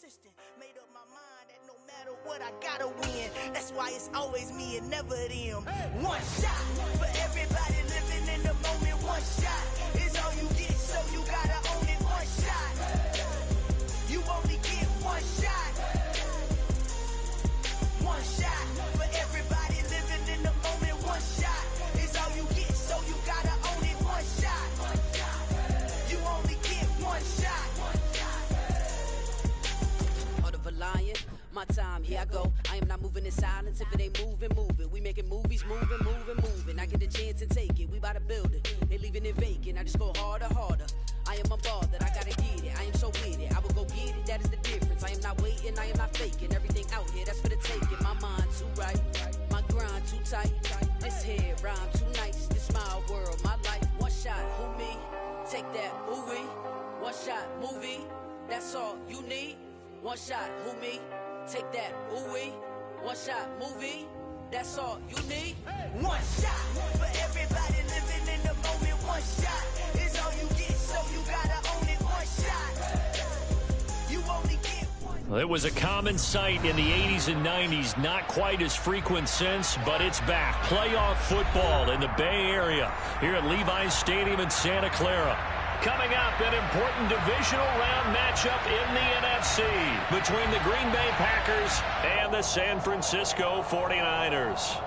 consistent. Made up my mind that no matter what, I gotta win. That's why it's always me and never them. One shot for everybody living in the moment. One shot is all you get, so you gotta own it. One shot. You only get one shot. One shot for everybody living in the moment. One shot is all you get, so you gotta own it. One shot. You only get one shot. Heart of a lion, my time, here I go. I am not moving in silence. If it ain't moving, moving. We making movies, moving, moving, moving. I get the chance to take it. We bout to build it. They leaving it vacant. I just go harder, harder. I am a ball that I gotta get it. I am so with it. I will go get it. That is the difference. I am not waiting. I am not faking. Everything out here, that's for the taking. My mind too right. My grind too tight. This head rhyme too nice. This my world, my life. One shot, who me? Take that, movie. One shot, movie. That's all you need. One shot, who me? Take that, ooh-wee. One shot, movie. That's all you need. One shot for everybody living in the moment. One shot is all you get, so you gotta own it. One shot. You only get one. Well, it was a common sight in the 80s and 90s. Not quite as frequent since, but it's back. Playoff football in the Bay Area here at Levi's Stadium in Santa Clara. Coming up, an important divisional round matchup in the NFC between the Green Bay Packers and the San Francisco 49ers.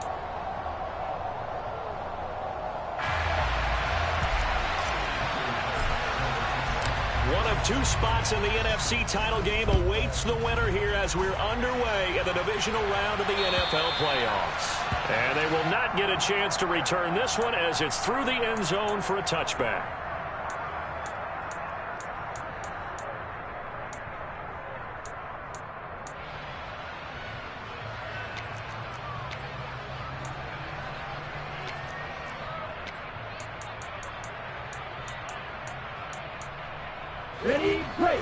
One of two spots in the NFC title game awaits the winner here as we're underway in the divisional round of the NFL playoffs. And they will not get a chance to return this one as it's through the end zone for a touchback. Ready, break.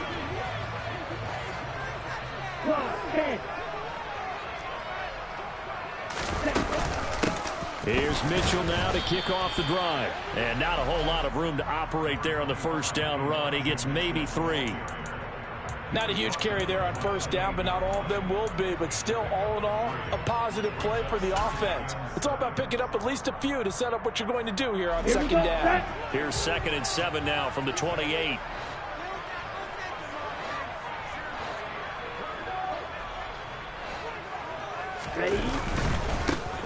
Here's Mitchell now to kick off the drive. And not a whole lot of room to operate there on the first down run. He gets maybe 3. Not a huge carry there on first down, but not all of them will be. But still, all in all, a positive play for the offense. It's all about picking up at least a few to set up what you're going to do here on second down. Here's 2nd and 7 now from the 28. Ready?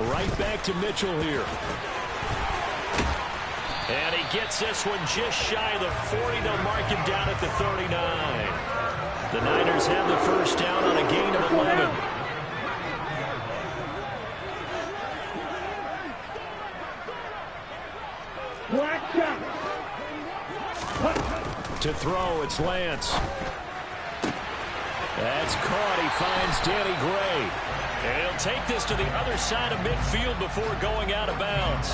Right back to Mitchell here. And he gets this one just shy of the 40. They'll mark him down at the 39. The Niners have the first down on a gain of 11. To throw, it's Lance. That's caught. He finds Danny Gray. And he'll take this to the other side of midfield before going out of bounds.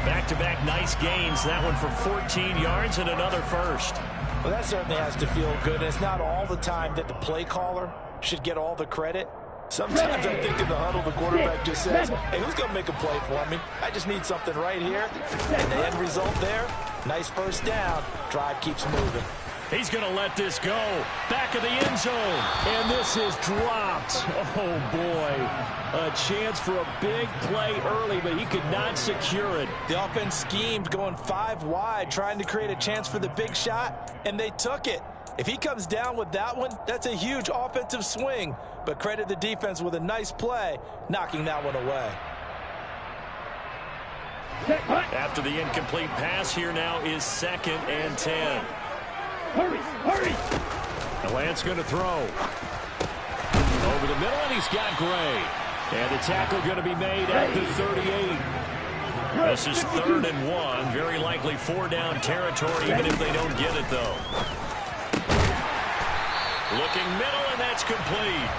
Back-to-back nice gains. That one for 14 yards and another first. Well, that certainly has to feel good. And it's not all the time that the play caller should get all the credit. Sometimes I think in the huddle, the quarterback just says, hey, who's going to make a play for me? I just need something right here. And the end result there, nice first down. Drive keeps moving. He's going to let this go. Back of the end zone. And this is dropped. Oh, boy. A chance for a big play early, but he could not secure it. The offense schemed going 5 wide, trying to create a chance for the big shot, and they took it. If he comes down with that one, that's a huge offensive swing. But credit the defense with a nice play, knocking that one away. After the incomplete pass, here now is 2nd and 10. Hurry, hurry. The Lance going to throw. Over the middle, and he's got Gray. And the tackle going to be made at the 38. This is 3rd and 1. Very likely 4-down territory, even if they don't get it, though. Looking middle, and that's complete.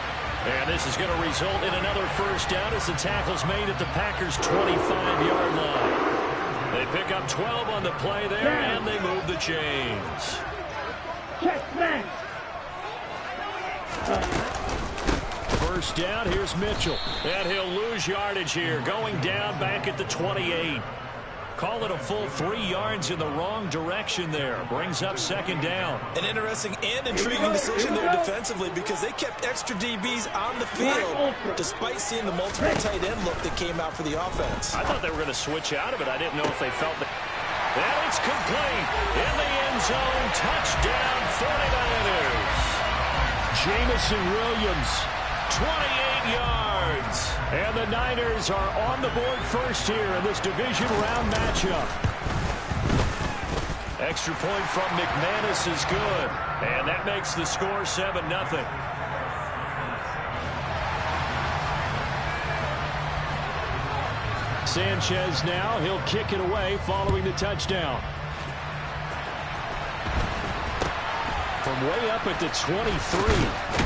And this is going to result in another first down as the tackle's made at the Packers' 25-yard line. They pick up 12 on the play there, and they move the chains. First down, here's Mitchell. And he'll lose yardage here, going down back at the 28. Call it a full 3 yards in the wrong direction there. Brings up second down. An interesting and intriguing decision there defensively because they kept extra DBs on the field despite seeing the multiple tight end look that came out for the offense. I thought they were going to switch out of it. I didn't know if they felt that. And it's complete in the end zone. Touchdown 49ers. Jameson Williams, 28 yards. And the Niners are on the board first here in this division round matchup. Extra point from McManus is good. And that makes the score 7-0. Sanchez now, he'll kick it away following the touchdown. From way up at the 23.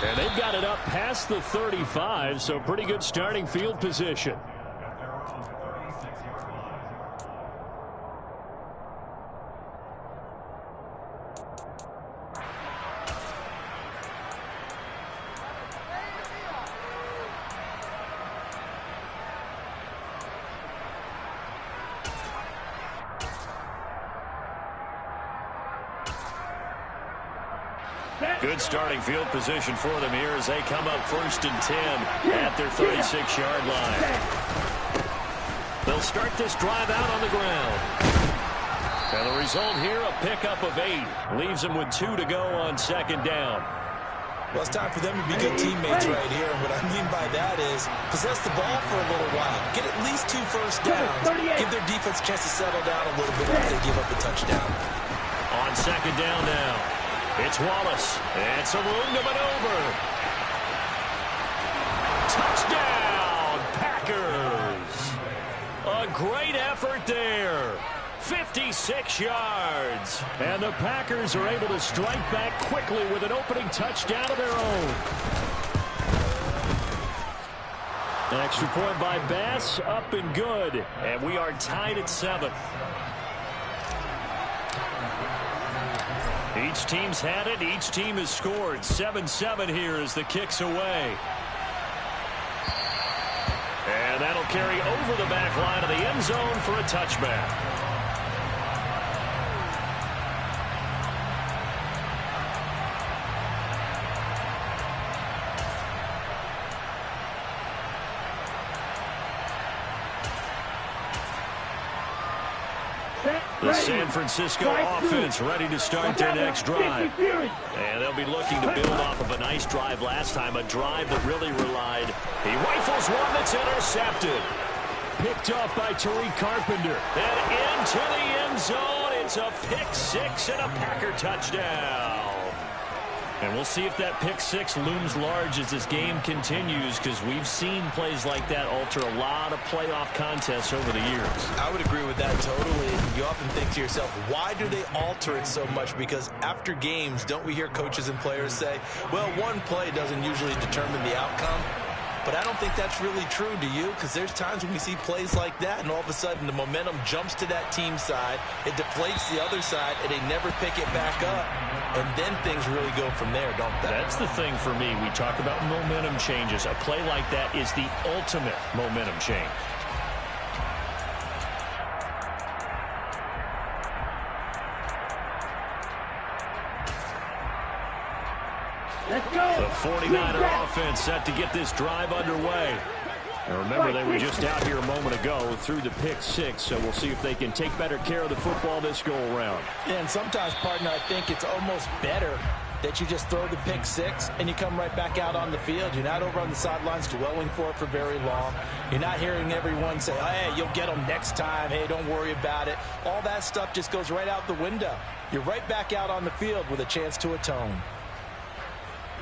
And they've got it up past the 35, so pretty good starting field position. Good starting field position for them here as they come up 1st and 10 at their 36-yard line. They'll start this drive out on the ground. And the result here, a pickup of 8. Leaves them with 2 to go on second down. Well, it's time for them to be good teammates right here. And what I mean by that is possess the ball for a little while. Get at least 2 first downs. Give their defense a chance to settle down a little bit after they give up a touchdown. On second down now. It's Wallace. And some room to maneuver. Touchdown, Packers. A great effort there. 56 yards. And the Packers are able to strike back quickly with an opening touchdown of their own. An extra point by Bass, up and good. And we are tied at 7. Each team's had it. Each team has scored. 7-7 here as the kick's away. And that'll carry over the back line of the end zone for a touchback. The San Francisco offense ready to start their next drive. And they'll be looking to build off of a nice drive last time, a drive that really relied. He rifles one that's intercepted. Picked off by Tariq Carpenter. And into the end zone. It's a pick 6 and a Packer touchdown. And we'll see if that pick 6 looms large as this game continues, because we've seen plays like that alter a lot of playoff contests over the years. I would agree with that totally. You often think to yourself, why do they alter it so much? Because after games, don't we hear coaches and players say, well, one play doesn't usually determine the outcome? But I don't think that's really true, do you? Because there's times when we see plays like that, and all of a sudden the momentum jumps to that team side, it deflates the other side, and they never pick it back up. And then things really go from there, don't they? That's the thing for me. We talk about momentum changes. A play like that is the ultimate momentum change. Let's go. The 49er offense set to get this drive underway. And remember, they were just out here a moment ago through the pick 6, so we'll see if they can take better care of the football this go-around. Yeah, and sometimes, partner, I think it's almost better that you just throw the pick 6 and you come right back out on the field. You're not over on the sidelines dwelling for it for very long. You're not hearing everyone say, oh, hey, you'll get them next time. Hey, don't worry about it. All that stuff just goes right out the window. You're right back out on the field with a chance to atone.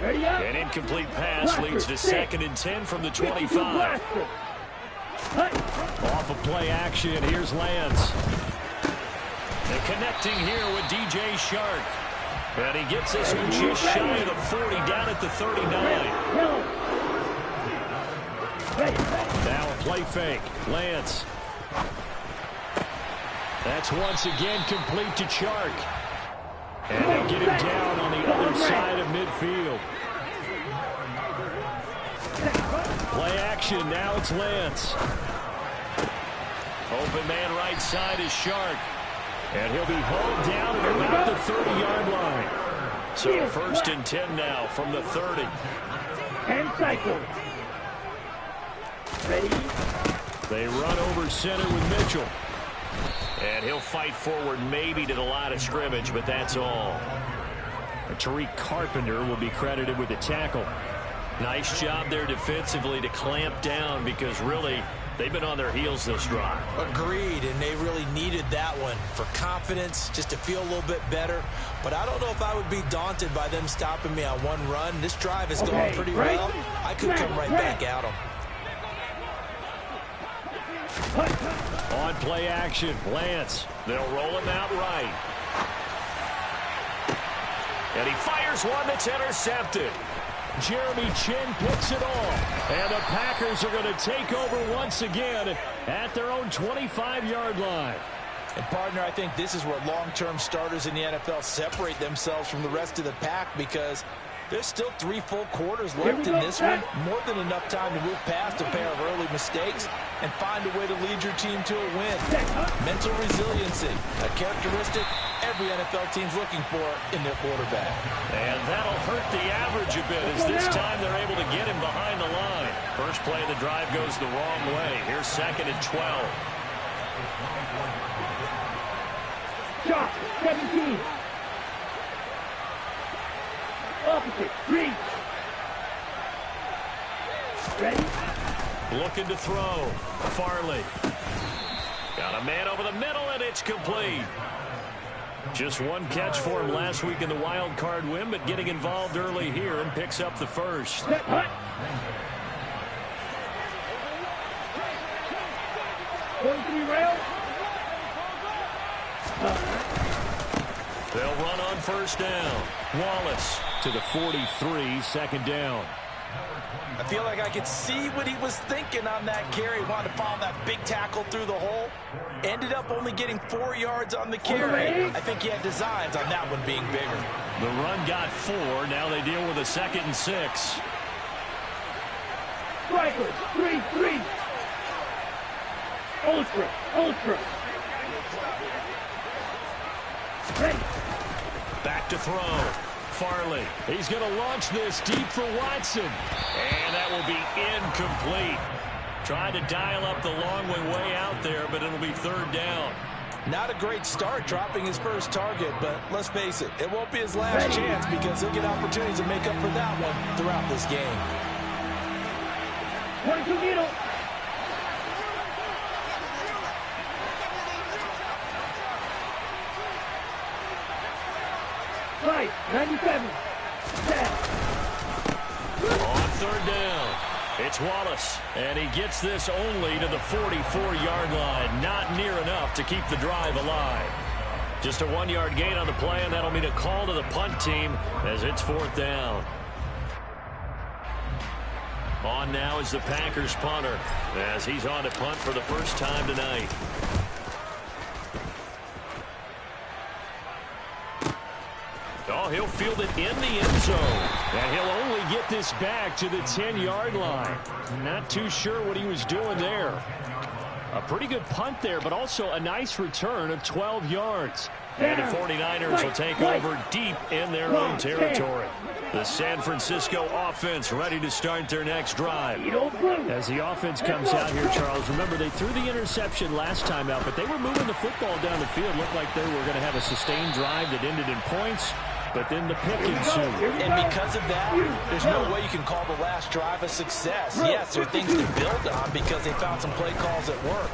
An incomplete pass leads to 2nd and 10 from the 25. Off of play action, here's Lance. They're connecting here with DJ Shark. And he gets this one just shy of the 40, down at the 39. Now a play fake. Lance. That's once again complete to Chark. And they get him down on the other side of midfield. Play action, now it's Lance. Open man right side is Shark. And he'll be hauled down at about the 30-yard line. So 1st and 10 now from the 30. And cycle. Ready? They run over center with Mitchell. And he'll fight forward maybe to the line of scrimmage, but that's all. Tariq Carpenter will be credited with the tackle. Nice job there defensively to clamp down because really they've been on their heels this drive. Agreed, and they really needed that one for confidence, just to feel a little bit better. But I don't know if I would be daunted by them stopping me on one run. This drive has gone pretty well. I could come right back at them. On play action, Lance. They'll roll him out right. And he fires one that's intercepted. Jeremy Chinn picks it off. And the Packers are going to take over once again at their own 25-yard line. And, partner, I think this is where long-term starters in the NFL separate themselves from the rest of the pack because there's still 3 full quarters left in this one. More than enough time to move past a pair of early mistakes and find a way to lead your team to a win. Mental resiliency, a characteristic every NFL team's looking for in their quarterback. And that'll hurt the average a bit as this time they're able to get him behind the line. First play of the drive goes the wrong way. Here's 2nd and 12. Shot, 17. Opposite, 3. Ready? Looking to throw. Farley. Got a man over the middle, and it's complete. Just one catch for him last week in the wild card win, but getting involved early here and picks up the first. Set, hut. 43 rail. They'll run on first down. Wallace to the 43, 2nd down. I feel like I could see what he was thinking on that carry. Wanted to follow that big tackle through the hole. Ended up only getting 4 yards on the carry. I think he had designs on that one being bigger. The run got 4. Now they deal with a 2nd and 6. Strikers, 3-3. Ultra, ultra. Ready. Back to throw. Farley. He's going to launch this deep for Watson. And that will be incomplete. Tried to dial up the long way out there, but it'll be 3rd down. Not a great start dropping his first target, but let's face it, it won't be his last chance because he'll get opportunities to make up for that one throughout this game. 22 needle. Right, 97. On 3rd down, it's Wallace, and he gets this only to the 44-yard line. Not near enough to keep the drive alive. Just a 1-yard gain on the play, and that'll mean a call to the punt team as it's 4th down. On now is the Packers punter as he's on to punt for the first time tonight. Oh, he'll field it in the end zone. And he'll only get this back to the 10-yard line. Not too sure what he was doing there. A pretty good punt there, but also a nice return of 12 yards. And the 49ers will take over deep in their own territory. The San Francisco offense ready to start their next drive. As the offense comes out here, Charles, remember they threw the interception last time out, but they were moving the football down the field. Looked like they were going to have a sustained drive that ended in points. But then the pick ensued. And because of that, there's no way you can call the last drive a success. Yes, there are things to build on because they found some play calls that work.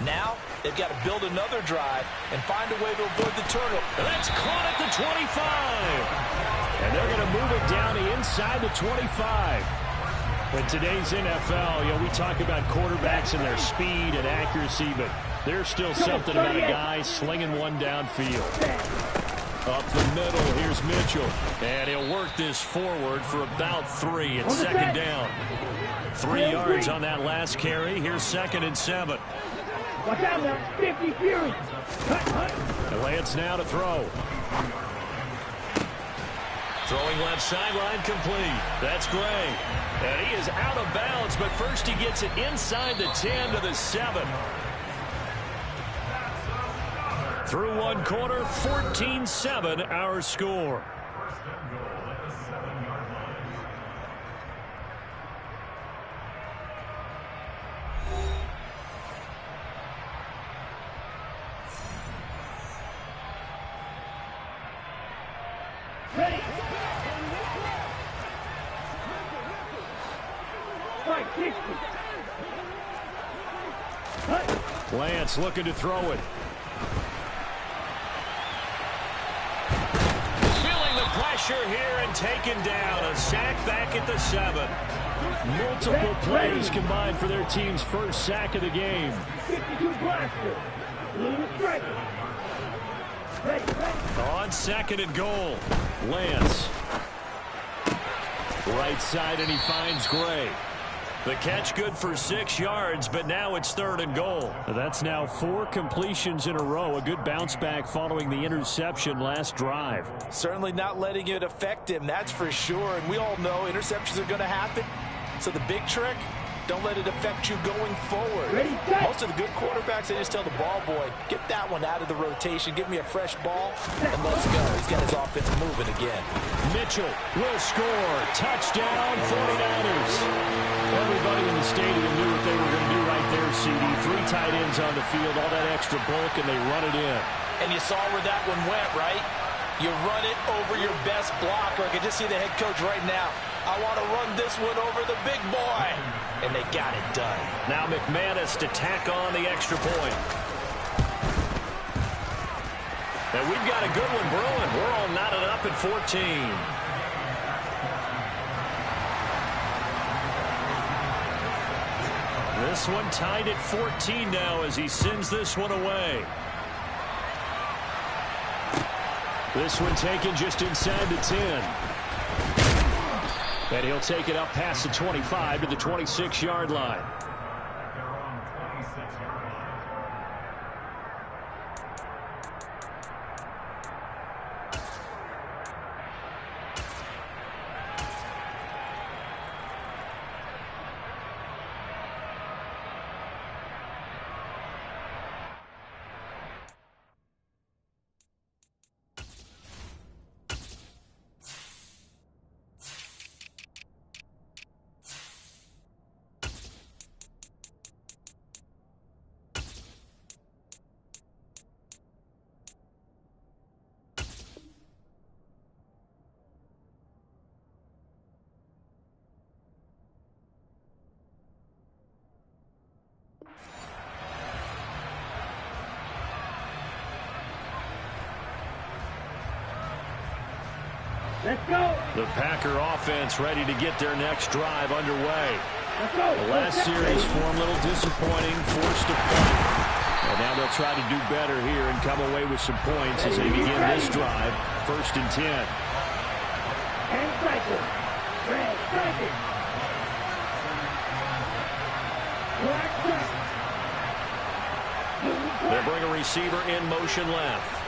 Now, they've got to build another drive and find a way to avoid the turnover. That's caught at the 25. And they're going to move it down inside the 25. In today's NFL, we talk about quarterbacks and their speed and accuracy, but there's still something about a guy slinging one downfield. Up the middle, here's Mitchell. And he'll work this forward for about 3. It's 2nd down. 3 yards on that last carry. Here's 2nd and 7. Watch out now, 50 Fury. Lance now to throw. Throwing left sideline complete. That's Gray. And he is out of bounds, but first he gets it inside the 10 to the 7. Through one quarter, 14-7 our score. Ready. Fight 60. Lance looking to throw it. Feeling the pressure here and taken down. A sack back at the 7. Multiple players combined for their team's first sack of the game. 52 blaster. Blue striker. Ready. On second and goal, Lance. Right side, and he finds Gray. The catch good for 6 yards, but now it's third and goal. That's now 4 completions in a row. A good bounce back following the interception last drive. Certainly not letting it affect him, that's for sure. And we all know interceptions are going to happen. So the big trick, don't let it affect you going forward. Most of the good quarterbacks, they just tell the ball boy, get that one out of the rotation, give me a fresh ball, and let's go. He's got his offense moving again. Mitchell will score. Touchdown, 49ers. Everybody in the stadium knew what they were going to do right there, CD. 3 tight ends on the field, all that extra bulk, and they run it in. And you saw where that one went, right? You run it over your best blocker. I can just see the head coach right now. I want to run this one over the big boy. And they got it done. Now McManus to tack on the extra point. And we've got a good one brewing. We're all knotted up at 14. This one tied at 14 now as he sends this one away. This one taken just inside the 10. And he'll take it up past the 25 to the 26-yard line. Let's go. The Packer offense ready to get their next drive underway. Let's go. The last series for them a little disappointing, forced a point. And now they'll try to do better here and come away with some points as they begin this drive. 1st and 10. And cycle. Red cycle. Black cycle. They bring a receiver in motion left.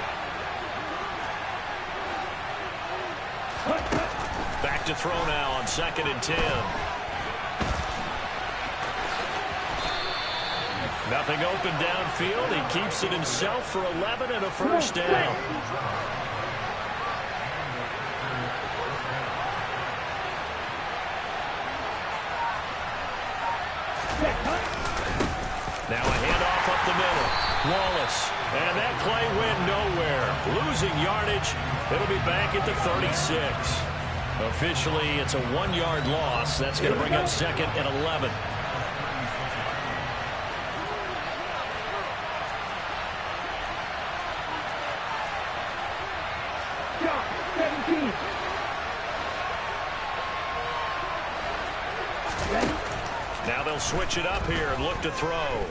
Back to throw now on 2nd and 10. Nothing open downfield. He keeps it himself for 11 and a first down. Now a handoff up the middle. Wallace. And that play went nowhere. Losing yardage. It'll be back at the 36. Officially, it's a 1-yard loss. That's going to bring up 2nd and 11. Shot 17. Ready? Now they'll switch it up here and look to throw.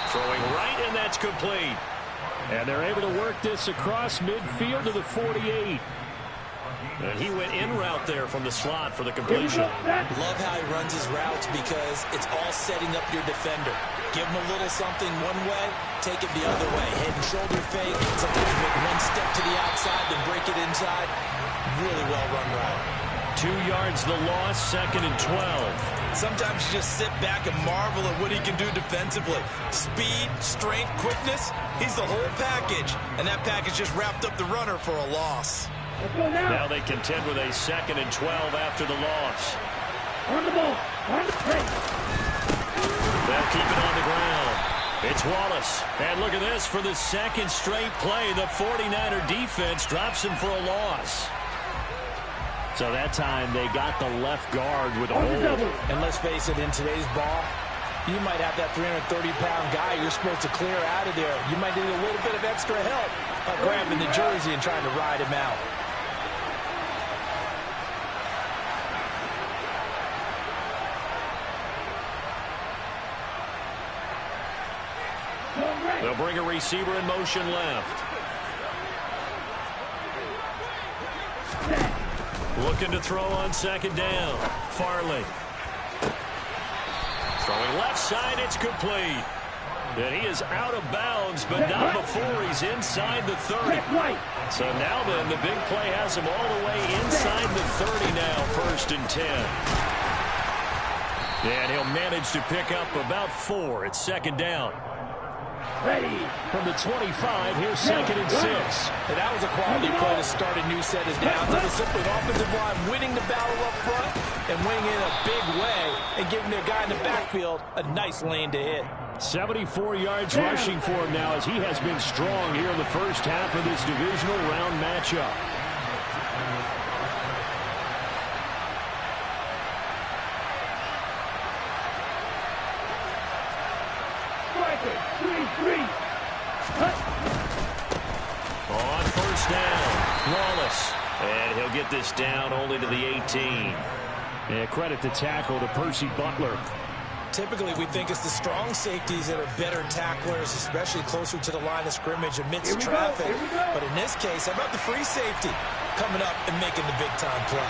Throwing right, and that's complete. And they're able to work this across midfield to the 48. And he went in route there from the slot for the completion. Love how he runs his routes because it's all setting up your defender. Give him a little something one way, take it the other way. Head and shoulder fake, sometimes make one step to the outside, then break it inside. Really well run route. 2 yards the loss, 2nd and 12. Sometimes you just sit back and marvel at what he can do defensively. Speed, strength, quickness, he's the whole package. And that package just wrapped up the runner for a loss. Now they contend with a 2nd and 12 after the loss. On the ball. On the play. They'll keep it on the ground. It's Wallace. And look at this. For the second straight play, the 49er defense drops him for a loss. So that time they got the left guard with a hold. And let's face it, in today's ball, you might have that 330-pound guy you're supposed to clear out of there. You might need a little bit of extra help by grabbing the jersey and trying to ride him out. They'll bring a receiver in motion left. Looking to throw on 2nd down. Farley. Throwing left side, it's complete. And he is out of bounds, but not before he's inside the 30. So now then, the big play has him all the way inside the 30 now, 1st and 10. And he'll manage to pick up about 4 at 2nd down. Ready. From the 25, here's 2nd and 6. And that was a quality play to start a new set of downs. It was simply an offensive line winning the battle up front and winning in a big way and giving their guy in the backfield a nice lane to hit. 74 yards rushing for him now as he has been strong here in the first half of this divisional round matchup. On 1st down, Wallace. And he'll get this down only to the 18. And credit the tackle to Percy Butler. Typically, we think it's the strong safeties that are better tacklers, especially closer to the line of scrimmage amidst traffic. But in this case, how about the free safety coming up and making the big-time play?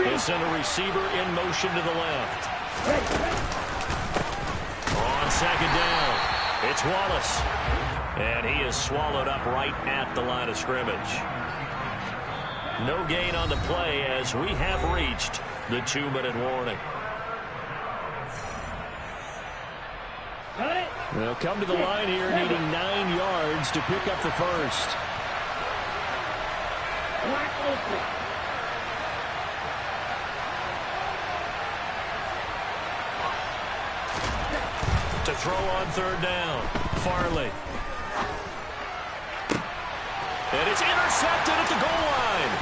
He'll send a receiver in motion to the left. On 2nd down, it's Wallace. And he is swallowed up right at the line of scrimmage. No gain on the play as we have reached the 2-minute warning. They'll come to the line here needing 9 yards to pick up the first. To throw on 3rd down, Farley. And it's intercepted at the goal line.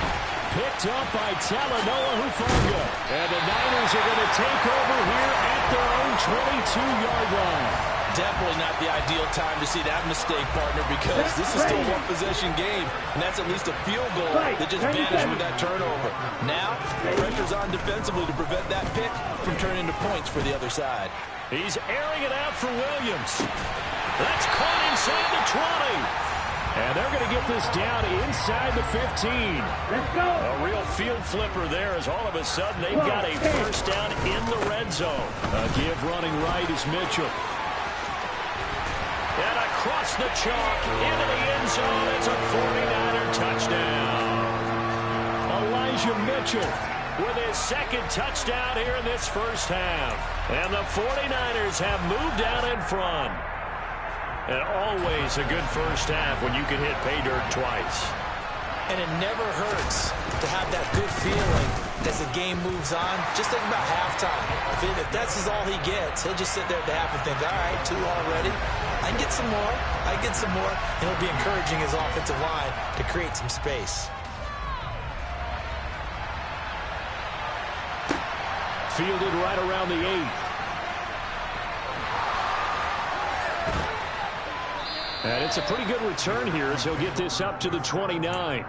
Picked up by Talanoa Hufanga. And the Niners are going to take over here at their own 22-yard line. Definitely not the ideal time to see that mistake, partner, because this is still a one-possession game, and that's at least a field goal that just vanished with that turnover. Now, pressure's on defensively to prevent that pick from turning into points for the other side. He's airing it out for Williams. That's caught inside the 20. And they're going to get this down inside the 15. Let's go. A real field flipper there as all of a sudden they've got a first down in the red zone. A give running right is Mitchell. And across the chalk into the end zone. It's a 49er touchdown. Elijah Mitchell with his 2nd touchdown here in this first half. And the 49ers have moved out in front. And always a good first half when you can hit pay dirt twice. And it never hurts to have that good feeling as the game moves on. Just think about halftime. If that's all he gets, he'll just sit there at the half and think, all right, 2 already. I can get some more. I can get some more. And he'll be encouraging his offensive line to create some space. Fielded right around the 8. And it's a pretty good return here as he'll get this up to the 29.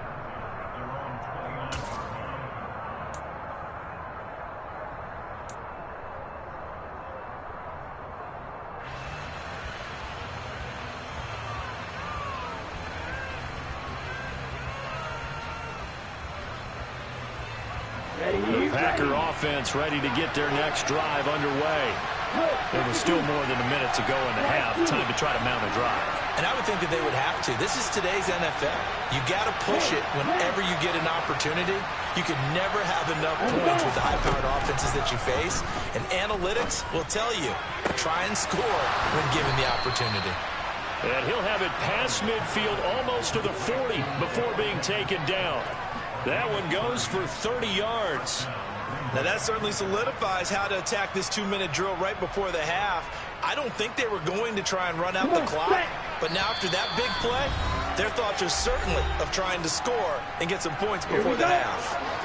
The Packer offense ready to get their next drive underway. There was still more than a minute to go in the half. Time to try to mount a drive. And I would think that they would have to. This is today's NFL. You got to push it whenever you get an opportunity. You can never have enough points with the high-powered offenses that you face. And analytics will tell you, try and score when given the opportunity. And he'll have it past midfield almost to the 40 before being taken down. That one goes for 30 yards. Now that certainly solidifies how to attack this 2-minute drill right before the half. I don't think they were going to try and run out the clock, but now after that big play, their thoughts are certainly of trying to score and get some points before the half.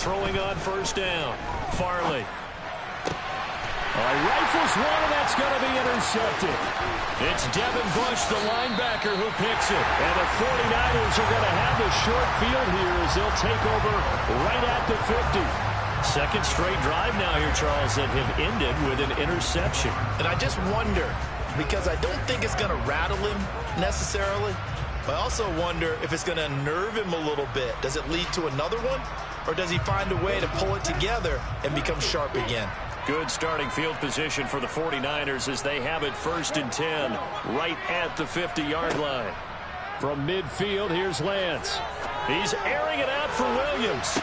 Throwing on first down. Farley. Rifles one, and that's going to be intercepted. It's Devin Bush, the linebacker, who picks it. And the 49ers are going to have the short field here as they'll take over right at the 50. Second straight drive now here, Charles, that have ended with an interception. And I just wonder, because I don't think it's going to rattle him necessarily, but I also wonder if it's going to unnerve him a little bit. Does it lead to another one? Or does he find a way to pull it together and become sharp again? Good starting field position for the 49ers as they have it 1st and 10 right at the 50-yard line. From midfield, here's Lance. He's airing it out for Williams.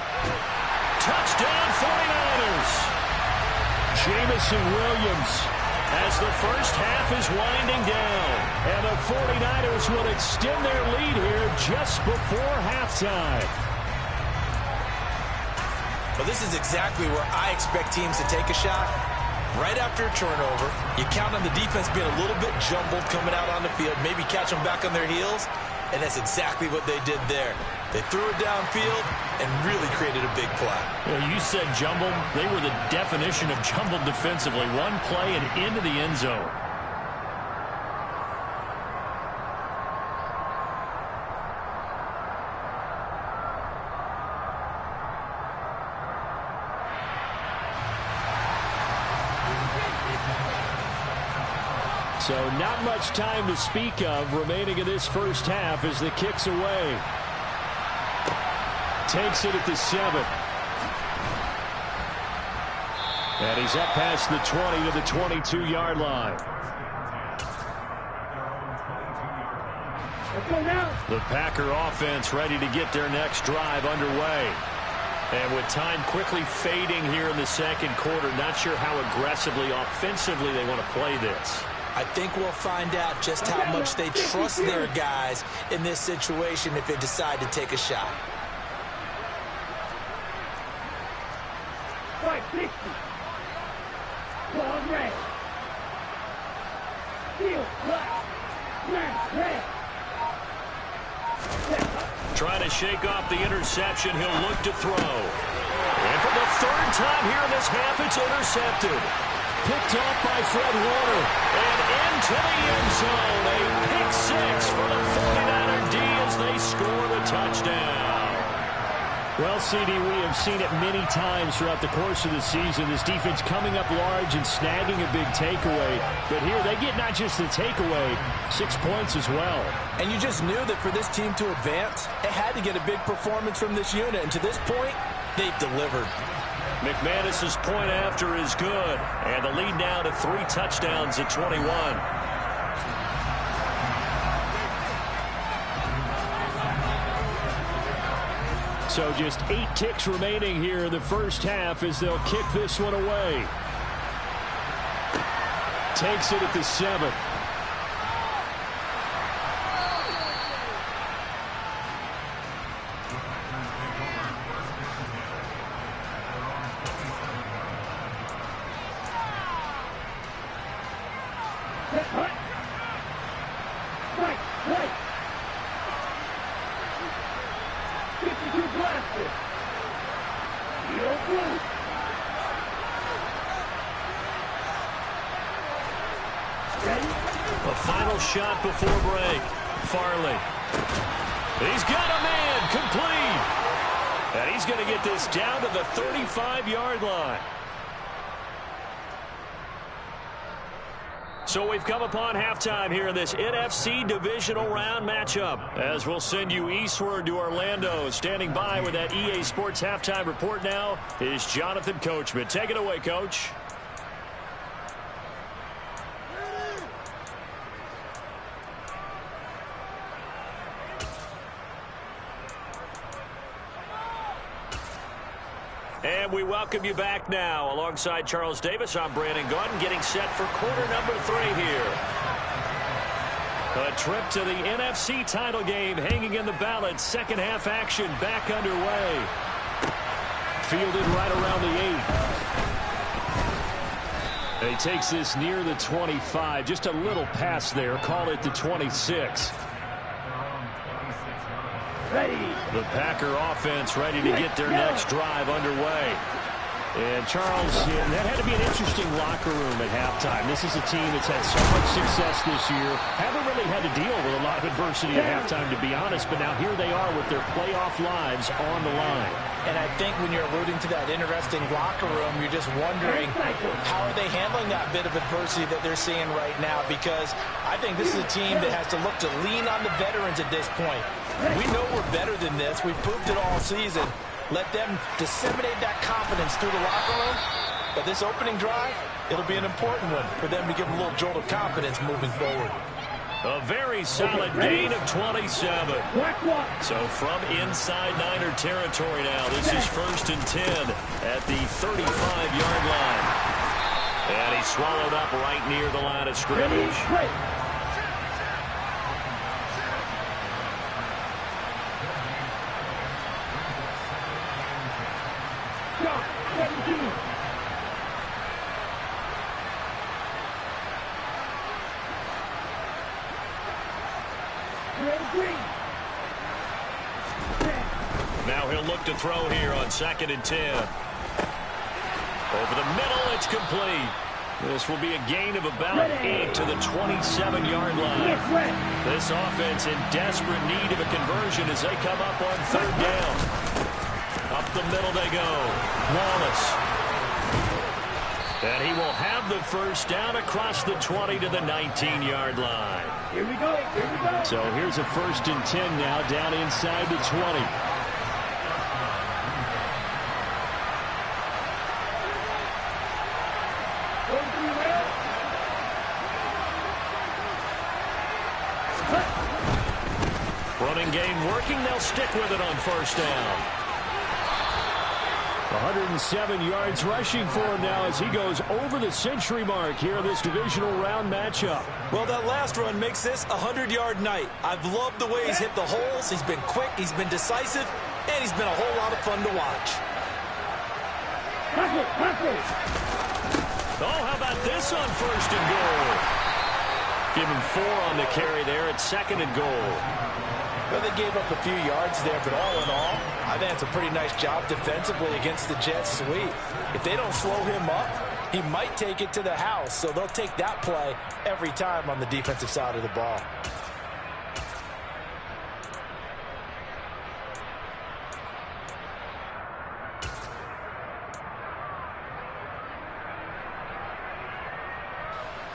Touchdown 49ers. Jamison Williams as the first half is winding down. And the 49ers will extend their lead here just before halftime. Well, this is exactly where I expect teams to take a shot. Right after a turnover, you count on the defense being a little bit jumbled coming out on the field, maybe catch them back on their heels, and that's exactly what they did there. They threw it downfield and really created a big play. Well, you said jumbled. They were the definition of jumbled defensively. One play and into the end zone. So not much time to speak of remaining in this first half as the kick's away. Takes it at the 7. And he's up past the 20 to the 22-yard line. The Packer offense ready to get their next drive underway. And with time quickly fading here in the second quarter, not sure how aggressively, offensively they want to play this. I think we'll find out just how much they trust their guys in this situation if they decide to take a shot. Right, 60. Ball red. Field black. Red. Trying to shake off the interception. He'll look to throw. And for the third time here in this half, it's intercepted. Picked off by Fred Warner. And into the end zone. A pick six for the 49er D as they score the touchdown. Well, CD, we have seen it many times throughout the course of the season. This defense coming up large and snagging a big takeaway. But here they get not just the takeaway, 6 points as well. And you just knew that for this team to advance, it had to get a big performance from this unit. And to this point, they've delivered. McManus's point after is good. And the lead now to 3 touchdowns at 21. So just 8 ticks remaining here in the first half as they'll kick this one away. Takes it at the 7. A final shot before break. Farley. He's got a man complete. And he's going to get this down to the 35-yard line. So we've come upon halftime here in this NFC divisional round matchup. As we'll send you eastward to Orlando. Standing by with that EA Sports halftime report now is Jonathan Coachman. Take it away, Coach. And we welcome you back now. Alongside Charles Davis, I'm Brandon Gaudin, getting set for quarter number 3 here. A trip to the NFC title game hanging in the balance. Second half action back underway. Fielded right around the 8. He takes this near the 25. Just a little pass there. Call it the 26. Ready. The Packer offense ready to get their next drive underway. And Charles, that had to be an interesting locker room at halftime. This is a team that's had so much success this year. Haven't really had to deal with a lot of adversity at halftime, to be honest. But now here they are with their playoff lives on the line. And I think when you're alluding to that interesting locker room, you're just wondering how are they handling that bit of adversity that they're seeing right now, because I think this is a team that has to look to lean on the veterans at this point. We know we're better than this. We've proved it all season. Let them disseminate that confidence through the locker room. But this opening drive, it'll be an important one for them to give them a little jolt of confidence moving forward. A very solid gain of 27. So from inside Niner territory now, this is 1st and 10 at the 35-yard line. And he's swallowed up right near the line of scrimmage. Now he'll look to throw here on 2nd and 10. Over the middle, it's complete. This will be a gain of about 8 to the 27-yard line. This offense in desperate need of a conversion as they come up on 3rd down. Up the middle they go. Wallace. And he will have the first down across the 20 to the 19-yard line. Here we go. Here we go. So here's a 1st and 10 now down inside the 20. Running game working. They'll stick with it on 1st down. 107 yards rushing for him now as he goes over the century mark here in this divisional round matchup. Well, that last run makes this a 100-yard night. I've loved the way he's hit the holes. He's been quick, he's been decisive, and he's been a whole lot of fun to watch. Oh, how about this on 1st and goal? Give him 4 on the carry there at 2nd and goal. Well, they gave up a few yards there, but all in all, I think it's a pretty nice job defensively against the Jets sweep. If they don't slow him up, he might take it to the house, so they'll take that play every time on the defensive side of the ball.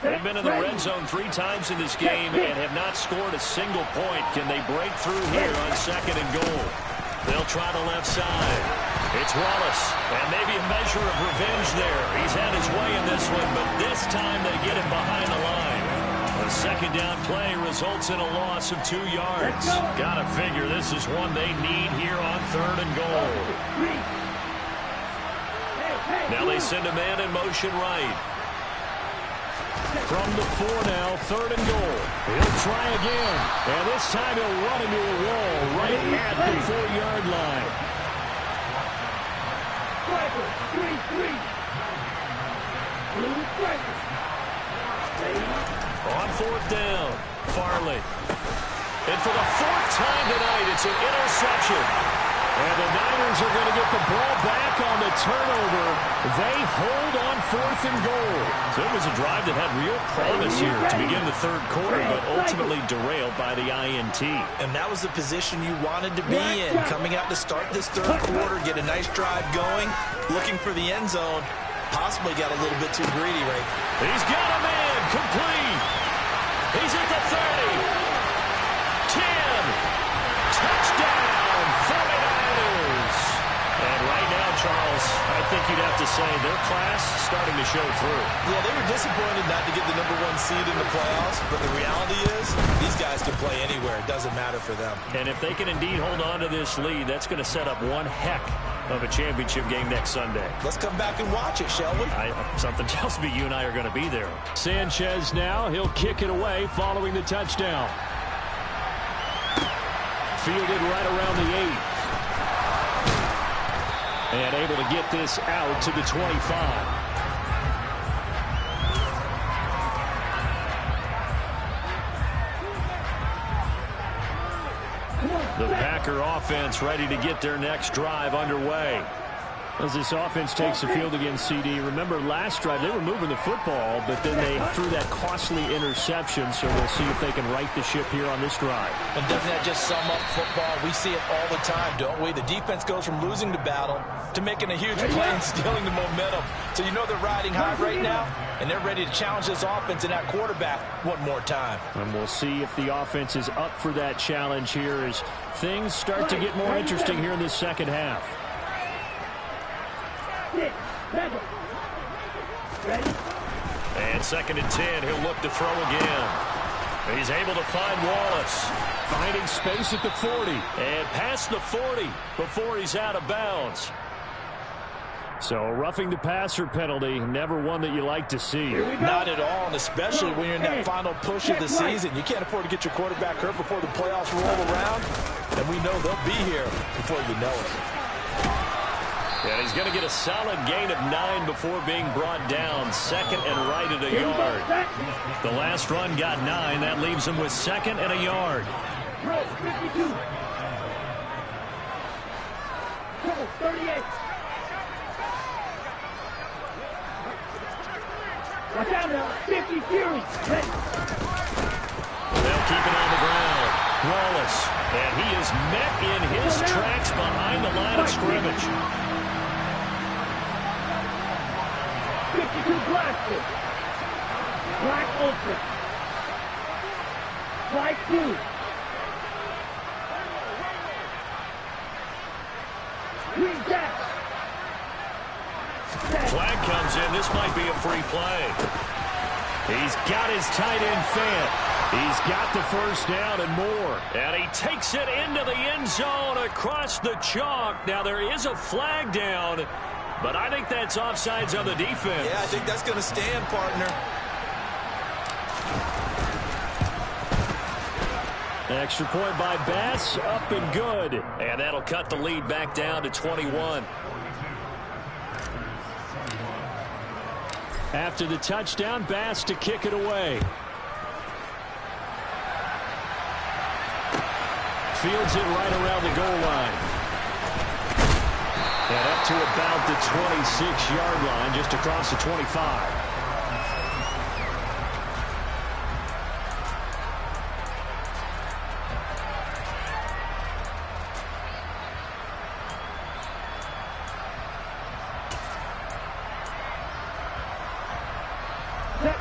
They've been in the red zone 3 times in this game and have not scored a single point. Can they break through here on 2nd and goal? They'll try the left side. It's Wallace, and maybe a measure of revenge there. He's had his way in this one, but this time they get him behind the line. A 2nd down play results in a loss of 2 yards. Gotta figure this is one they need here on 3rd and goal. Now they send a man in motion right. From the 4 now, 3rd and goal. He'll try again. And this time he'll run into a wall right at the 4-yard line. On 4th down, Farley. And for the 4th time tonight, it's an interception. And the Niners are going to get the ball back on the turnover. They hold on 4th and goal. So it was a drive that had real promise here to begin the third quarter, but ultimately derailed by the INT. And that was the position you wanted to be in. Coming out to start this third quarter, get a nice drive going, looking for the end zone. Possibly got a little bit too greedy, right? He's got a man complete. He's at the 30. 10. Touchdown, 49ers. And right now, Charles, I think you'd have to say their class starting to show through. Yeah, they were disappointed not to get the #1 seed in the playoffs, but the reality is these guys can play anywhere. It doesn't matter for them. And if they can indeed hold on to this lead, that's going to set up one heck of a championship game next Sunday. Let's come back and watch it, shall we? Something tells me you and I are going to be there. Sanchez now, he'll kick it away following the touchdown. Fielded right around the 8. And able to get this out to the 25. The Packer offense ready to get their next drive underway. As this offense takes the field against CD, remember last drive they were moving the football, but then they threw that costly interception, so we'll see if they can right the ship here on this drive. And doesn't that just sum up football? We see it all the time, don't we? The defense goes from losing the battle to making a huge play and stealing the momentum. So you know they're riding high right now, and they're ready to challenge this offense and that quarterback one more time. And we'll see if the offense is up for that challenge here as things start to get more interesting here in this second half. And 2nd and 10, he'll look to throw again. He's able to find Wallace. Finding space at the 40. And past the 40 before he's out of bounds. So roughing the passer penalty, never one that you like to see. Not at all, and especially when you're in that final push of the season. You can't afford to get your quarterback hurt before the playoffs roll around. And we know they'll be here before you know it. And he's going to get a solid gain of 9 before being brought down. 2nd and right at a yard. The last run got 9. That leaves him with 2nd and a yard. 38. Watch out now. 50 Fury. They'll keep it on the ground. Wallace. And he is met in his tracks behind the line of scrimmage. 52 Blaster. Black Ultra. Black 2. Green Jack. Flag comes in. This might be a free play. He's got his tight end Fant. He's got the first down and more. And he takes it into the end zone across the chalk. Now there is a flag down, but I think that's offsides on the defense. Yeah, I think that's going to stand, partner. Extra point by Bass, up and good. And that'll cut the lead back down to 21. After the touchdown, Bass to kick it away. Fields it right around the goal line. And up to about the 26-yard line, just across the 25.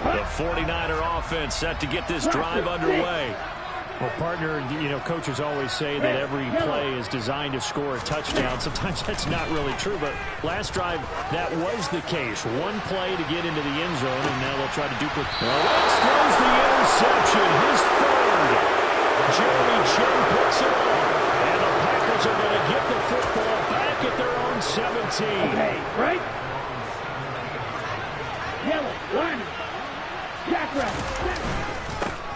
The 49er offense set to get this drive underway. Well, partner, you know, coaches always say that every play is designed to score a touchdown. Sometimes that's not really true, but last drive, that was the case. One play to get into the end zone, and now they'll try to duplicate. Wentz throws the interception, his third. Jeremy Chinn picks it up, and the Packers are going to get the football back at their own 17. Okay, right? Yellow, line.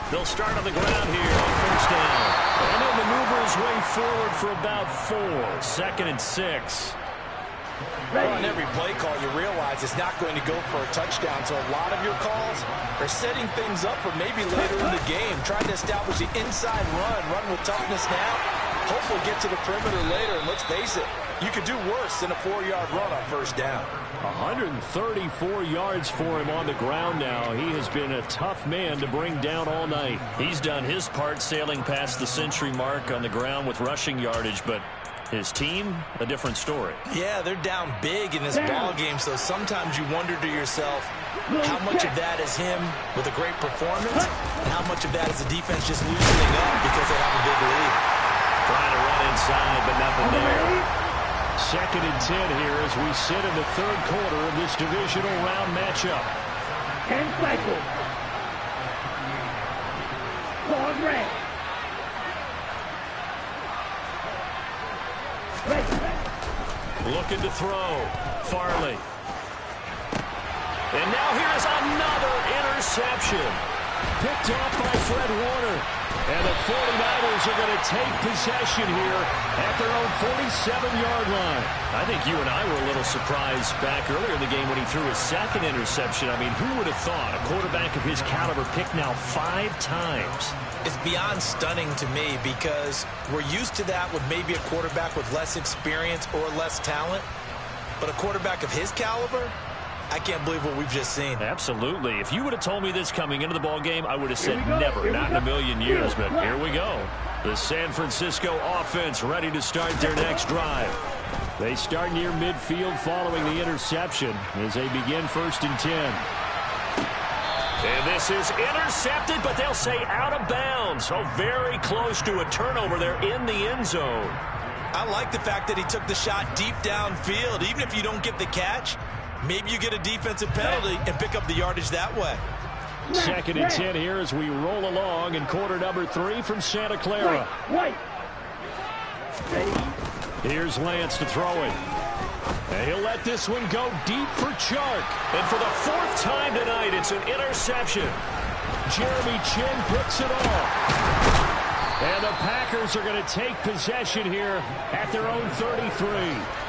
They'll start on the ground here on first down. And he'll maneuver his way forward for about 4. 2nd and 6. Well, on every play call, you realize it's not going to go for a touchdown. So a lot of your calls are setting things up for maybe later in the game, trying to establish the inside run with toughness now, Hopefully get to the perimeter later, and let's face it, you could do worse than a 4-yard run on first down. 134 yards for him on the ground now. He has been a tough man to bring down all night. He's done his part sailing past the century mark on the ground with rushing yardage, but his team, a different story. Yeah, they're down big in this ball game, so sometimes you wonder to yourself how much of that is him with a great performance and how much of that is the defense just loosening up because they have a big lead. Trying to run inside, but nothing there. 2nd and 10 here as we sit in the 3rd quarter of this divisional round matchup. 10 cycles. Long red. Looking to throw. Farley. And now here's another interception. Picked off by Fred Warner. And the 49ers are going to take possession here at their own 47-yard line. I think you and I were a little surprised back earlier in the game when he threw his 2nd interception. I mean, who would have thought a quarterback of his caliber picked now 5 times? It's beyond stunning to me because we're used to that with maybe a quarterback with less experience or less talent. But a quarterback of his caliber, I can't believe what we've just seen. Absolutely. If you would have told me this coming into the ball game, I would have said never, not in a million years. But here we go. The San Francisco offense ready to start their next drive. They start near midfield following the interception as they begin 1st and 10. And this is intercepted, but they'll say out of bounds. So very close to a turnover there in the end zone. I like the fact that he took the shot deep downfield. Even if you don't get the catch, maybe you get a defensive penalty and pick up the yardage that way. 2nd and 10 here as we roll along in quarter number 3 from Santa Clara. Here's Lance to throw it. And he'll let this one go deep for Chark. And for the 4th time tonight, it's an interception. Jeremy Chinn picks it off. And the Packers are going to take possession here at their own 33.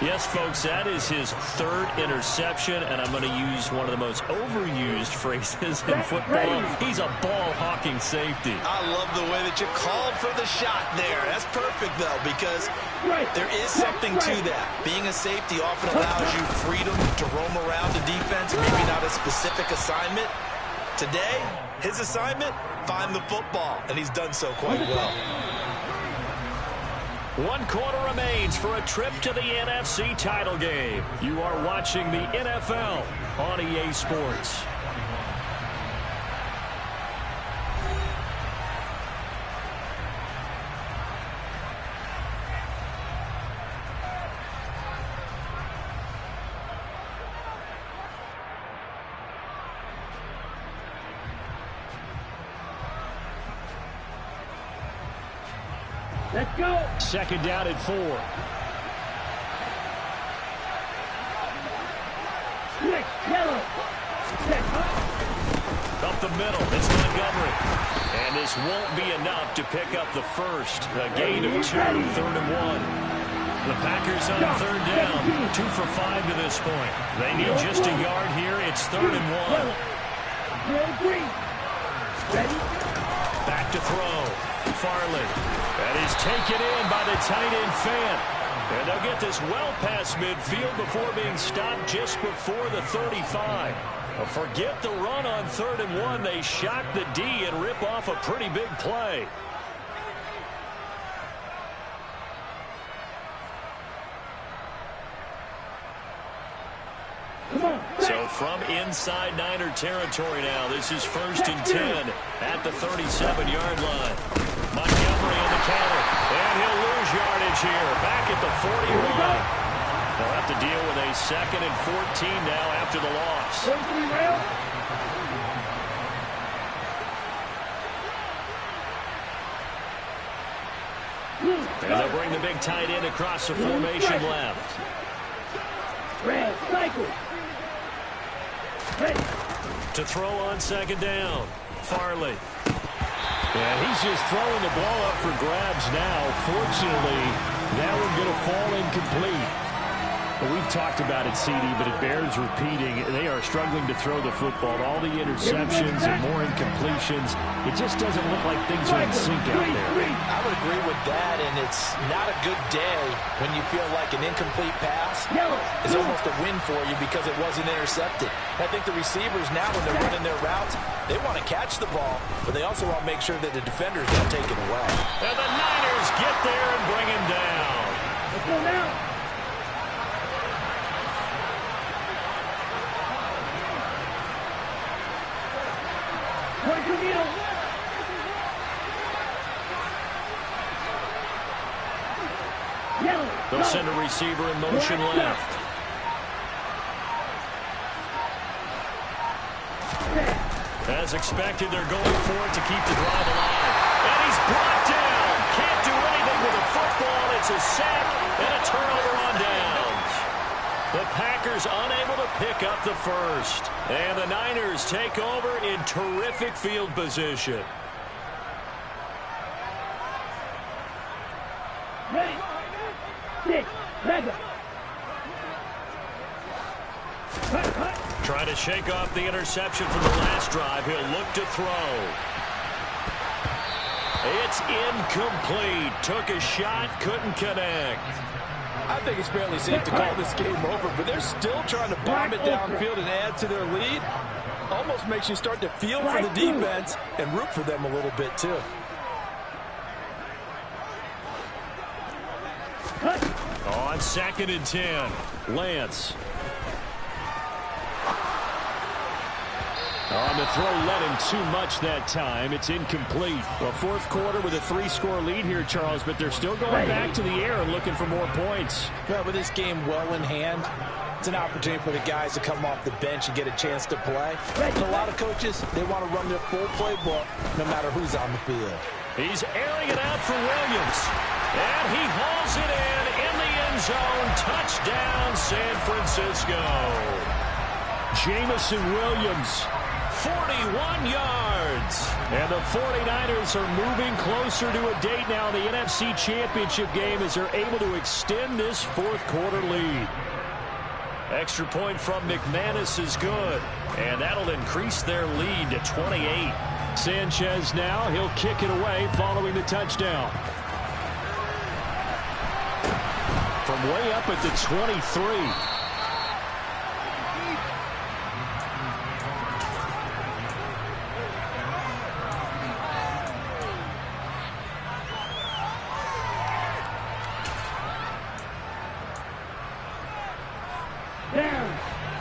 Yes, folks, that is his 3rd interception, and I'm going to use one of the most overused phrases in football. He's a ball-hawking safety. I love the way that you called for the shot there. That's perfect, though, because there is something to that. Being a safety often allows you freedom to roam around the defense, maybe not a specific assignment. Today, his assignment, find the football, and he's done so quite well. 1 quarter remains for a trip to the NFC title game. You are watching the NFL on EA Sports. Let's go. 2nd down at 4. Switch, yellow. Up the middle, it's Montgomery. And this won't be enough to pick up the first. A gain of 2, 3rd and 1. The Packers on 3rd down, 2 for 5 to this point. They need just a yard here. It's 3rd and 1. Ready? Back to throw. Farley. That is taken in by the tight end Fant. And they'll get this well past midfield before being stopped just before the 35. Forget the run on 3rd and 1. They shock the D and rip off a pretty big play. So from inside Niner territory now, this is 1st and 10 at the 37-yard line. Montgomery on the counter, and he'll lose yardage here, back at the 41. They'll have to deal with a 2nd and 14 now after the loss. And they'll bring the big tight end across the formation left. Red, cycle. To throw on 2nd down, Farley. And he's just throwing the ball up for grabs now. Fortunately, that one's going to fall incomplete. Well, we've talked about it, CD, but it bears repeating. They are struggling to throw the football. All the interceptions and more incompletions. It just doesn't look like things are in sync out there. I would agree with that, and it's not a good day when you feel like an incomplete pass is almost a win for you because it wasn't intercepted. I think the receivers now, when they're running their routes, they want to catch the ball, but they also want to make sure that the defenders don't take it away. And the Niners get there and bring him down. Let's go now. They'll send a receiver in motion left. As expected, they're going for it to keep the drive alive. And he's brought down. Can't do anything with the football. It's a sack and a turnover on downs. The Packers unable to pick up the first. And the Niners take over in terrific field position. Ready. Sit. Leg up. Trying to shake off the interception from the last drive. He'll look to throw. It's incomplete. Took a shot, couldn't connect. I think it's fairly safe to call this game over, but they're still trying to bomb it downfield and add to their lead. Almost makes you start to feel for the defense and root for them a little bit, too. On 2nd and 10, Lance. On the throw, led him too much that time. It's incomplete. Well, fourth quarter with a 3-score lead here, Charles, but they're still going back to the air and looking for more points. Well, with this game well in hand, it's an opportunity for the guys to come off the bench and get a chance to play. And a lot of coaches, they want to run their full playbook no matter who's on the field. He's airing it out for Williams. And he hauls it in the end zone. Touchdown, San Francisco. Jamison Williams, 41 yards. And the 49ers are moving closer to a date now in the NFC Championship game as they're able to extend this fourth quarter lead. Extra point from McManus is good. And that'll increase their lead to 28. Sanchez now, he'll kick it away following the touchdown. From way up at the 23.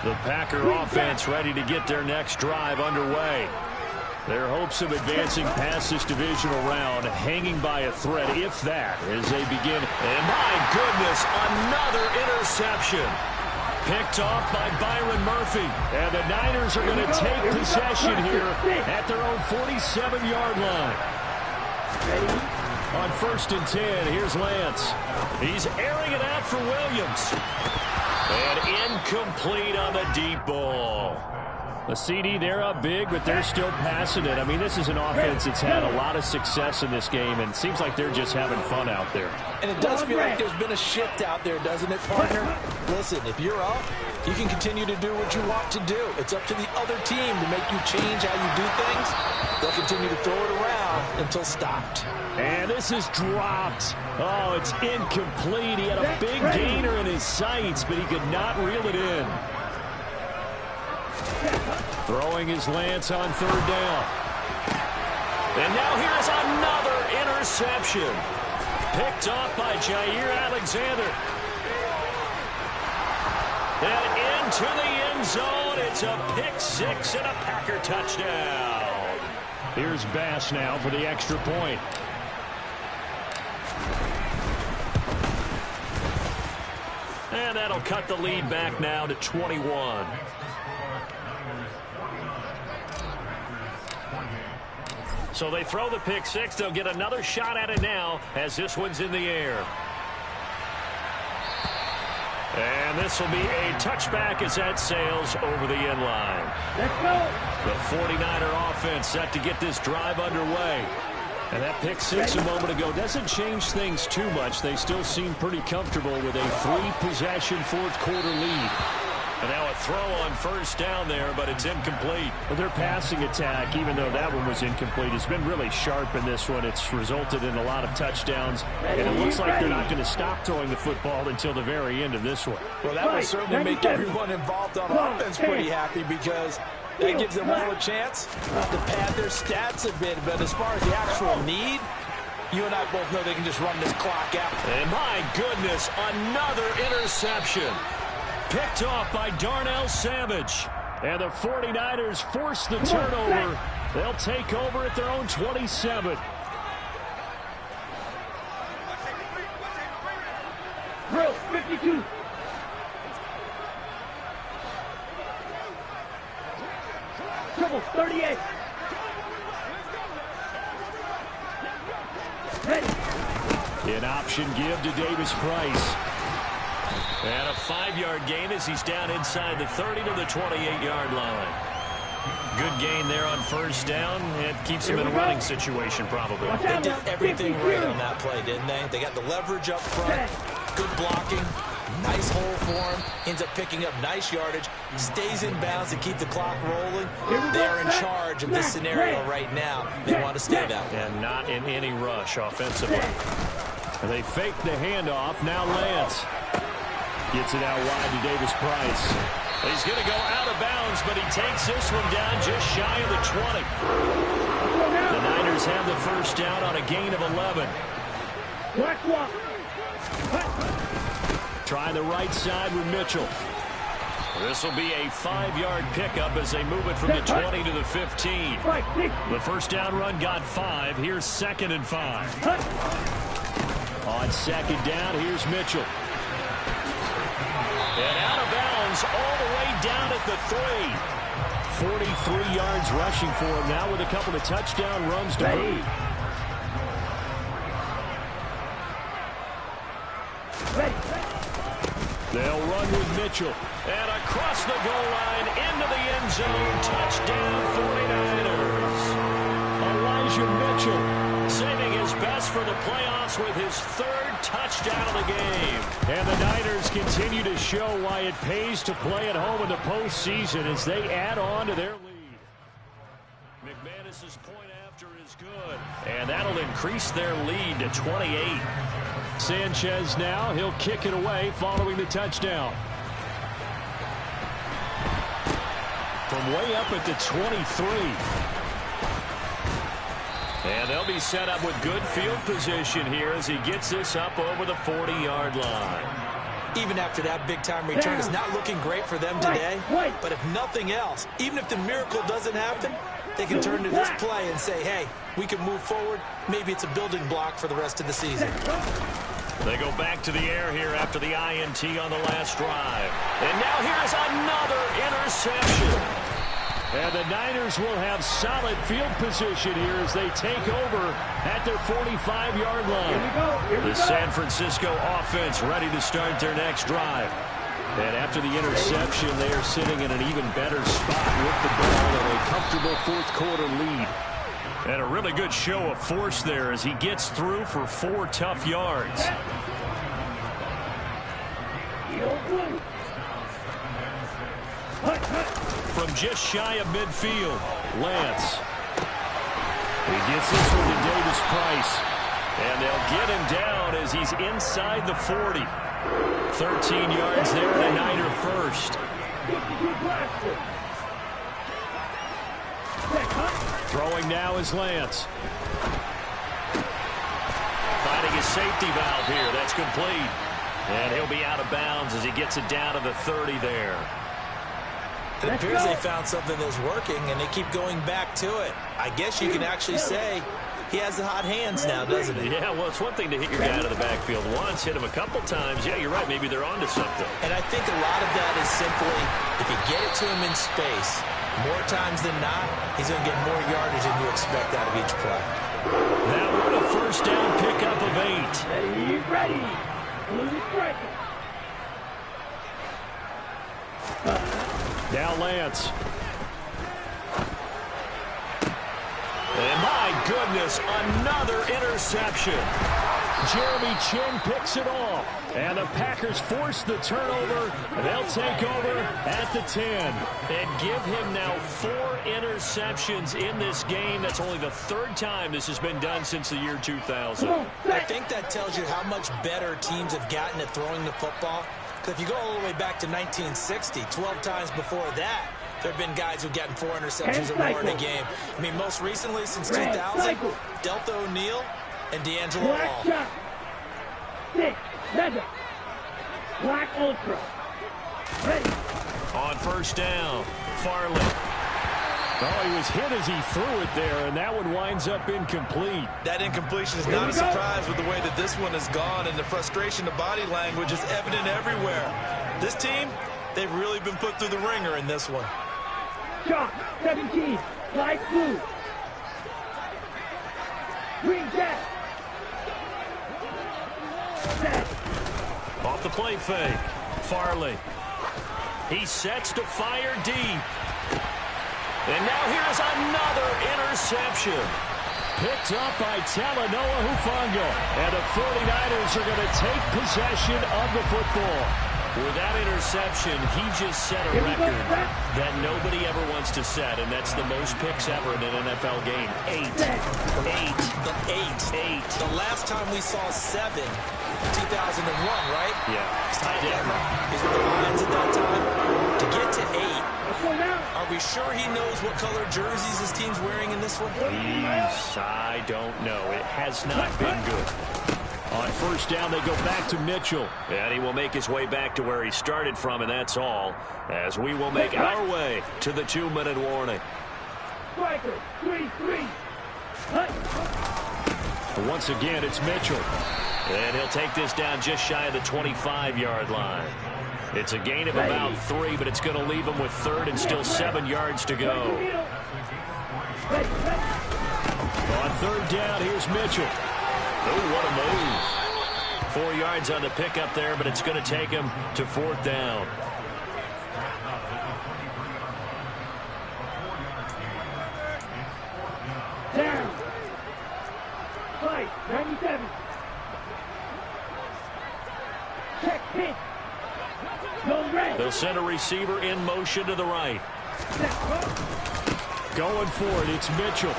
The Packer offense ready to get their next drive underway. Their hopes of advancing past this divisional round hanging by a thread, if that, as they begin. And my goodness, another interception. Picked off by Byron Murphy. And the Niners are going to take possession here at their own 47-yard line. On 1st and 10, here's Lance. He's airing it out for Williams. And incomplete on the deep ball. The CD, they're up big, but they're still passing it. I mean, this is an offense that's had a lot of success in this game, and it seems like they're just having fun out there. And it does feel like there's been a shift out there, doesn't it, partner? Listen, if you're up, you can continue to do what you want to do. It's up to the other team to make you change how you do things. They'll continue to throw it around until stopped. And this is dropped. Oh, it's incomplete. He had a big gainer in his sights, but he could not reel it in. Throwing his Lance on 3rd down. And now here's another interception. Picked off by Jair Alexander. And into the end zone. It's a pick six and a Packer touchdown. Here's Bass now for the extra point. And that'll cut the lead back now to 21. So they throw the pick six. They'll get another shot at it now as this one's in the air. And this will be a touchback as that sails over the end line. Let's go. The 49er offense set to get this drive underway. And that pick six a moment ago doesn't change things too much. They still seem pretty comfortable with a 3-possession fourth-quarter lead. And now a throw on first down there, but it's incomplete. Well, their passing attack, even though that one was incomplete, has been really sharp in this one. It's resulted in a lot of touchdowns, and it looks like they're not going to stop throwing the football until the very end of this one. Well, that will certainly make everyone involved on offense pretty happy, because that gives them all a chance to pad their stats a bit. But as far as the actual need, you and I both know they can just run this clock out. And my goodness, another interception. Picked off by Darnell Savage. And the 49ers force the turnover. They'll take over at their own 27. Drill 52. Triple 38. Ready. An option give to Davis Price. And a 5-yard gain as he's down inside the 30 to the 28-yard line. Good gain there on first down. It keeps him in a running situation probably. They did everything right on that play, didn't they? They got the leverage up front, good blocking, nice hole for him, ends up picking up nice yardage, stays in bounds to keep the clock rolling. They're in charge of this scenario right now. They want to stay that way. And not in any rush offensively. And they fake the handoff. Now Lance gets it out wide to Davis Price. He's going to go out of bounds, but he takes this one down just shy of the 20. The Niners have the first down on a gain of 11. Try the right side with Mitchell. This will be a 5-yard pickup as they move it from the 20 to the 15. The first down run got 5. Here's 2nd and 5. On second down, here's Mitchell. And out of bounds all the way down at the 3. 43 yards rushing for him now with a couple of touchdown runs to boot. They'll run with Mitchell. And across the goal line into the end zone. Touchdown 49ers. Elijah Mitchell saving his best for the playoffs with his 3rd touchdown of the game. And the Niners continue to show why it pays to play at home in the postseason as they add on to their lead. McManus's point after is good. And that'll increase their lead to 28. Sanchez now, he'll kick it away following the touchdown. From way up at the 23. And they'll be set up with good field position here as he gets this up over the 40-yard line. Even after that big-time return, it's not looking great for them today. But if nothing else, even if the miracle doesn't happen, they can turn to this play and say, hey, we can move forward. Maybe it's a building block for the rest of the season. They go back to the air here after the INT on the last drive. And now here's another interception. And the Niners will have solid field position here as they take over at their 45-yard line. Here we The San Francisco offense ready to start their next drive. And after the interception, they are sitting in an even better spot with the ball and a comfortable fourth-quarter lead. And a really good show of force there as he gets through for 4 tough yards. From just shy of midfield, Lance. He gets this one to Davis Price. And they'll get him down as he's inside the 40. 13 yards there and a Niner first. Throwing now is Lance. Finding his safety valve here. That's complete. And he'll be out of bounds as he gets it down to the 30 there. It appears they found something that's working, and they keep going back to it. I guess you can actually say he has the hot hands now, doesn't he? Yeah, well, it's one thing to hit your guy out of the backfield once, hit him a couple times. Yeah, you're right. Maybe they're onto something. And I think a lot of that is simply if you get it to him in space, more times than not, he's going to get more yardage than you expect out of each play. That one a first down pickup of 8. Ready. Now Lance. And my goodness, this, another interception. Jeremy Chinn picks it off. And the Packers force the turnover. They'll take over at the 10. And give him now 4 interceptions in this game. That's only the 3rd time this has been done since the year 2000. I think that tells you how much better teams have gotten at throwing the football. Because if you go all the way back to 1960, 12 times before that, there have been guys who've gotten 4 interceptions or more in a game. I mean, most recently, since 2000, Delta O'Neal and D'Angelo Hall. 6, 7. Black Ultra. Ready. On first down, Farley. Oh, he was hit as he threw it there, and that one winds up incomplete. That incompletion is not a surprise with the way that this one has gone, and the frustration, the body language is evident everywhere. This team, they've really been put through the ringer in this one. Chalk, 17. Light blue. Green jet. Set. Off the play fake, Farley. He sets to fire deep. And now here's another interception. Picked up by Talanoa Hufanga. And the 49ers are going to take possession of the football. With that interception, he just set a record that nobody ever wants to set, and that's the most picks ever in an NFL game. 8. The last time we saw 7, 2001, right? Yeah. Ty Detmer. He's with the Lions at that time. To get to 8, are we sure he knows what color jerseys his team's wearing in this one? I don't know. It has not been good. On first down, they go back to Mitchell. And he will make his way back to where he started from, and that's all. As we will make our way to the 2-minute warning. Striker, 3-3. Once again, it's Mitchell. And he'll take this down just shy of the 25-yard line. It's a gain of about 3, but it's going to leave him with 3rd and still 7 yards to go. On 3rd down, here's Mitchell. Oh, what a move. 4 yards on the pickup there, but it's going to take him to 4th down. Down. Fight, 97. Check pitch. Go red. They'll send a receiver in motion to the right. Going for it, it's Mitchell.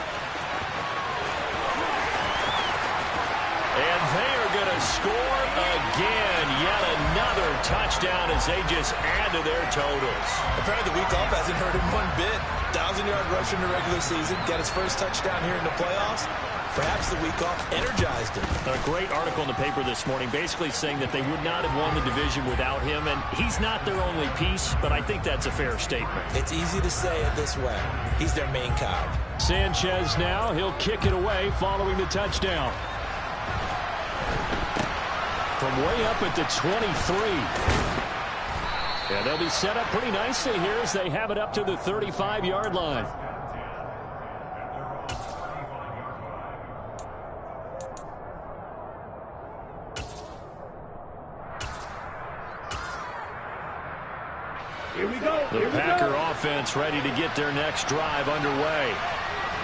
And they are going to score again. Yet another touchdown as they just add to their totals. Apparently the week off hasn't hurt him one bit. 1,000-yard rush in the regular season. Got his first touchdown here in the playoffs. Perhaps the week off energized him. A great article in the paper this morning basically saying that they would not have won the division without him. And he's not their only piece, but I think that's a fair statement. It's easy to say it this way. He's their main cog. Sanchez now. He'll kick it away following the touchdown. From way up at the 23. Yeah, they'll be set up pretty nicely here as they have it up to the 35-yard line. Here we go. The Packer offense ready to get their next drive underway.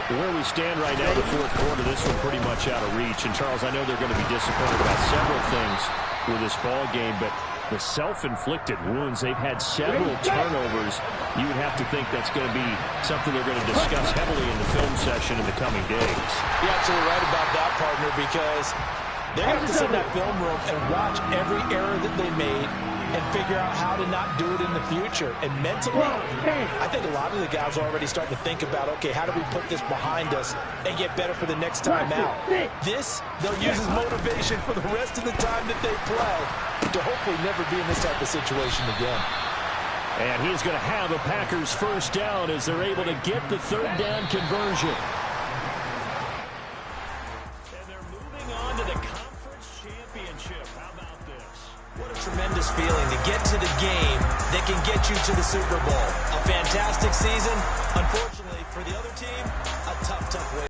Where we stand right now, the 4th quarter, this one pretty much out of reach. And, Charles, I know they're going to be disappointed about several things with this ball game, but the self-inflicted wounds, they've had several turnovers. You would have to think that's going to be something they're going to discuss heavily in the film session in the coming days. You're absolutely right about that, partner, because they're going to have to sit in that film room and watch every error that they made and figure out how to not do it in the future. And mentally, I think a lot of the guys are already starting to think about, okay, how do we put this behind us and get better for the next time out? This, they'll use as motivation for the rest of the time that they play to hopefully never be in this type of situation again. And he's going to have a Packers first down as they're able to get the 3rd down conversion. And they're moving on to the conference championship. How about this? What a tremendous feeling to get to the game that can get you to the Super Bowl. A fantastic season. Unfortunately for the other team, a tough way.